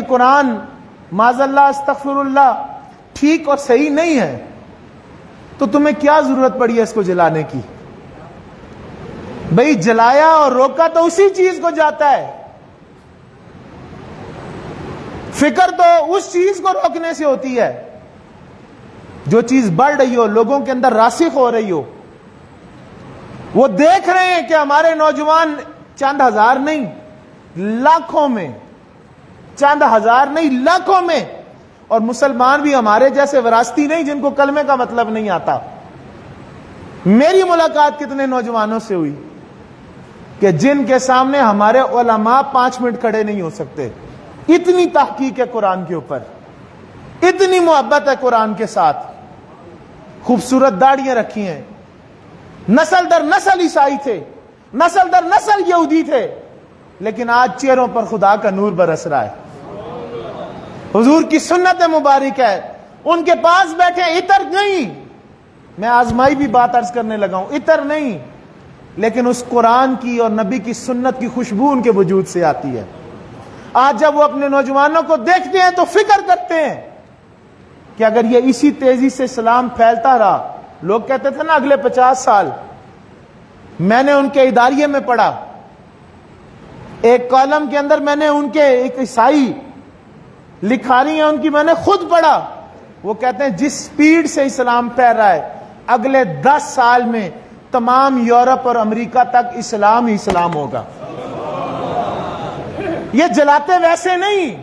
قرآن معاذ اللہ استغفر اللہ ٹھیک اور صحیح نہیں ہے تو تمہیں کیا ضرورت پڑی ہے اس کو جلانے کی؟ بھئی جلایا اور روکا تو اسی چیز کو جاتا ہے، فکر تو اس چیز کو روکنے سے ہوتی ہے جو چیز بڑھ رہی ہو، لوگوں کے اندر راسخ ہو رہی ہو۔ وہ دیکھ رہے ہیں کہ ہمارے نوجوان چند ہزار نہیں لاکھوں میں، چند ہزار نہیں لاکھوں میں، اور مسلمان بھی ہمارے جیسے وراثتی نہیں جن کو کلمے کا مطلب نہیں آتا۔ میری ملاقات کتنے نوجوانوں سے ہوئی کہ جن کے سامنے ہمارے علماء 5 منٹ کھڑے نہیں ہو سکتے، اتنی تحقیق ہے قرآن کے اوپر، اتنی محبت ہے قرآن کے ساتھ، خوبصورت داڑیاں رکھی ہیں، نسل در نسل عیسائی تھے، نسل در نسل یہودی تھے، لیکن آج چہروں پر خدا کا نور برس رہا ہے، حضور کی سنت مبارک ہے۔ ان کے پاس بیٹھے، عطر نہیں، میں آزمائی بھی بات عرض کرنے لگا ہوں، عطر نہیں، لیکن اس قرآن کی اور نبی کی سنت کی خوشبو ان کے وجود سے آتی ہے۔ آج جب وہ اپنے نوجوانوں کو دیکھتے ہیں تو فکر کرتے ہیں کہ اگر یہ اسی تیزی سے اسلام پھیلتا رہا، لوگ کہتے تھے نا اگلے 50 سال، میں نے ان کے اداریے میں پڑھا، ایک کالم کے اندر میں نے ان کے ایک عیسائی لکھاری ہیں ان کی میں نے خود پڑھا، وہ کہتے ہیں جس سپیڈ سے اسلام پھیل رہا ہے اگلے 10 سال میں تمام یورپ اور امریکہ تک اسلام ہی اسلام ہوگا۔ یہ جلاتے ویسے نہیں،